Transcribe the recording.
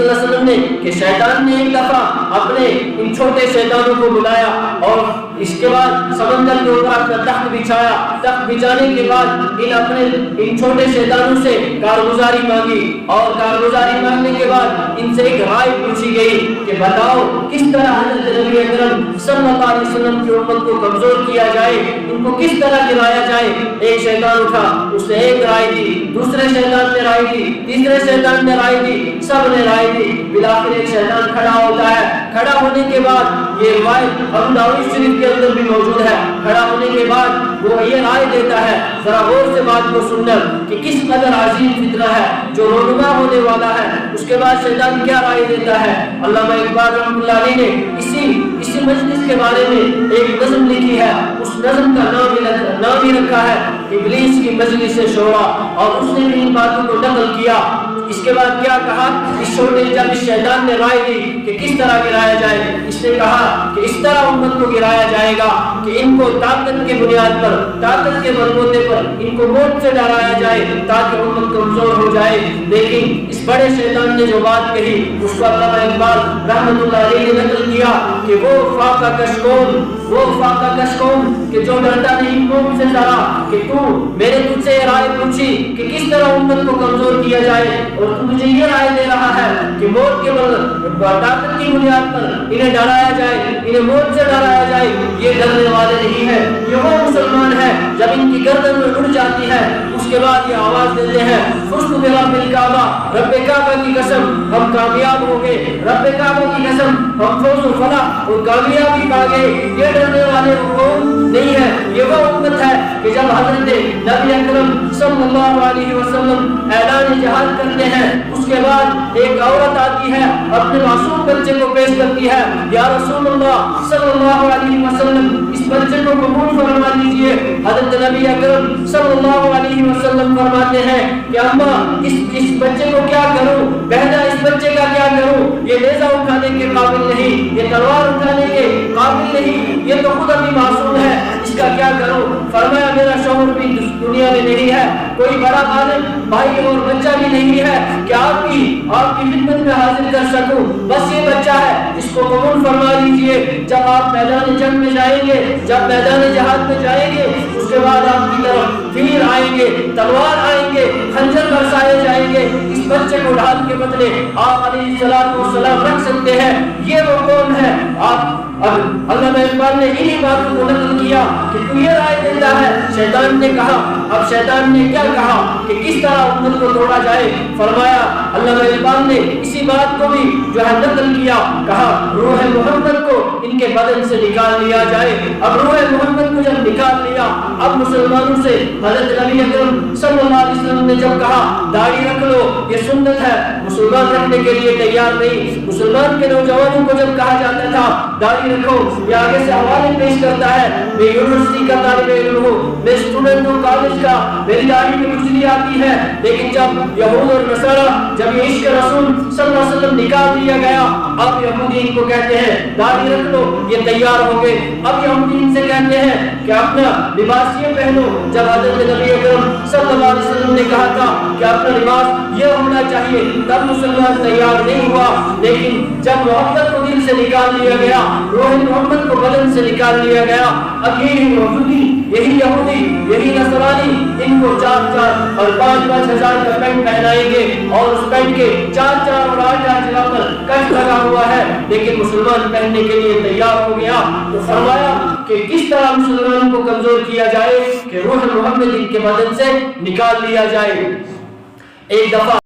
صلی اللہ علیہ وسلم نے کہ شیطان نے ایک دفعہ اپنے ان چھوٹے شیطانوں کو بلایا اور اس کے بعد سمندر کے اوپر اپنا تخت بچھایا. تخت بچھانے کے بعد ان چھوٹے شیطانوں سے کارگزاری مانگی اور کارگزاری مانگنے کے بعد ان سے ایک رائے پوچھی گئی کہ بتاؤ کس طرح حضرت نبی اکرم صلی اللہ علیہ وسلم کی امت کو کمزور کیا جائے, ان کو کس طرح گرایا جائے. ایک شیطان اٹھا, اس نے ایک رائے دی, دوسرے شیطان نے رائے دی, تیسرے شیطان نے رائے دی, سب نے رائے دی. بالآخر ایک شیطان کھڑا ہوتا ہے. کھڑا ہونے کے بعد یہ روایت ابو داؤد شریف کے اندر بھی موجود ہے. کھڑا ہونے کے بعد وہ یہ رائے دیتا ہے, ذرا غور سے بات کو سننا کہ کس قدر عظیم فتنہ ہے جو رونما ہونے والا ہے. اس کے بعد شیطان کیا رائے دیتا ہے. علامہ اقبال رحمۃ اللہ علیہ نے اسی مجلس کے بارے میں ایک نظم لکھی ہے. اس نظم کا نام ہی رکھا ہے ابلیس کی مجلس شورا, اور اس نے بھی ان باتوں کو نقل کیا. اس کے بعد کیا کہا, جب اس شیطان نے رائے دی کہ کس طرح گرایا جائے, اس نے کہا کہ اس طرح امت کو گرایا جائے گا کہ ان کو طاقت کے بنیاد پر, طاقت کے بلبوتے پر ان کو موت سے ڈرایا جائے تاکہ امت کمزور ہو جائے. لیکن اس بڑے شیطان نے جو بات کہی اس کو علامہ اقبال رحمۃ اللہ علیہ نے نقل کیا کہ وہ فاقہ کش قوم کہ جو ڈرتا نہیں قوم سے ذرا, کہ میں نے تجھ سے رائے پوچھی کہ کس طرح امت کو کمزور کیا جائے اور تو مجھے یہ رائے دے رہا ہے کہ موت کے طاقت کی بنیاد پر انہیں ڈرایا جائے, انہیں موت سے ڈرایا جائے. یہ ڈرنے والے نہیں ہے, یہ وہ مسلمان ہے جب ان کی گردن میں اڑ جاتی ہے اس کے بعد یہ آواز دیتے ہیں فزت برب الکعبہ, رب کعبہ کی قسم ہم کامیاب ہو گئے, رب کعبہ کی قسم ہم فوز و فلاح اور کامیابی پا گئے. یہ ڈرنے والے قوم نہیں ہے, یہ وہ امت ہے کہ جب حضرت نبی اکرم صلی اللہ علیہ وسلم اعلان جہاد کرتے ہیں اس کے بعد ایک عورت آتی ہے اپنے معصوم بچے کو پیش کرتی ہے, یا رسول اللہ صلی اللہ علیہ وسلم اس بچے کو قبول فرما لیجئے. حضرت نبی اکرم صلی اللہ علیہ وسلم فرماتے ہیں کہ اماں اس بچے کو کیا کروں, بہنا اس بچے کا کیا کروں, یہ نیزہ اٹھانے کے قابل نہیں, یہ تلوار اٹھانے کے قابل نہیں, یہ تو خود ابھی معصوم ہے, اس کا کیا کروں. فرمایا میرا شوہر بھی دنیا میں نہیں ہے, کوئی بڑا عالم بھائی اور بچہ بھی نہیں ہے کہ آپ کی خدمت میں حاضر کر سکوں, بس یہ بچہ ہے, اس کو قبول فرما لیجئے. جب آپ میدان جنگ میں جائیں گے, جب میدان جہاد میں جائیں گے اس کے بعد آپ کی طرف تیر آئیں گے, تلوار آئیں گے, خنجر برسائے جائیں گے, اس بچے کو ڈھال کے بدلے آپ علیہ السلام رکھ سکتے ہیں. یہ وہ کون ہے. اب علامہ اقبال نے انہی باتوں کو نقل کیا کہ تو یہ رائے دیتا ہے. شیطان نے کہا, اب شیطان نے کیا کہا کہ کس طرح امت کو توڑا جائے. فرمایا علامہ اقبال نے اسی بات کو بھی جو ہے نقل کیا, کہا روح محمد کو ان کے بدن سے نکال لیا جائے. اب روح محمد کو جب نکال لیا, اب مسلمانوں سے حضرت نبی اکرم صلی اللہ علیہ وسلم نے جب کہا داڑھی رکھ لو یہ سنت ہے, مسلمان رکھنے کے لیے تیار نہیں. مسلمان کے نوجوانوں کو جب کہا جاتا تھا داڑھی رکھو, یہ آگے سے حوالے پیش کرتا ہے میں یونیورسٹی کا طالب علم ہوں, میں اسٹوڈنٹ ہوں کالج کا, میری داڑھی میں کچھ نہیں آتی ہے. لیکن جب یہود اور نصارہ جب یہ عشق رسول صلی اللہ علیہ وسلم نکال دیا گیا, اب یہودی ان کو کہتے ہیں داڑھی رکھ لو یہ تیار ہو گئے. اب یہودی ان سے کہتے ہیں کہ اپنا لباس یہ پہنو. جب حضرت نبی اکرم صلی اللہ علیہ وسلم نے کہا تھا کہ اپنا لباس یہ ہونا چاہیے, تب مسلمان تیار نہیں ہوا. لیکن جب محبت کو دل سے نکال لیا گیا, روح محمد کو بدن سے نکال لیا گیا, اب یہی یہودی, یہی نصرانی ان کو 4,000 اور 5,000 کا پینٹ پہنائیں گے اور اس پینٹ کے 4 اور 8 جگہ پر کٹ لگا ہوا ہے, لیکن مسلمان پہننے کے لیے تیار ہو گیا. تو فرمایا کہ کس طرح مسلمان کو کمزور کیا جائے کہ روح محمد ان کے بدن سے نکال لیا جائے. ایک دفعہ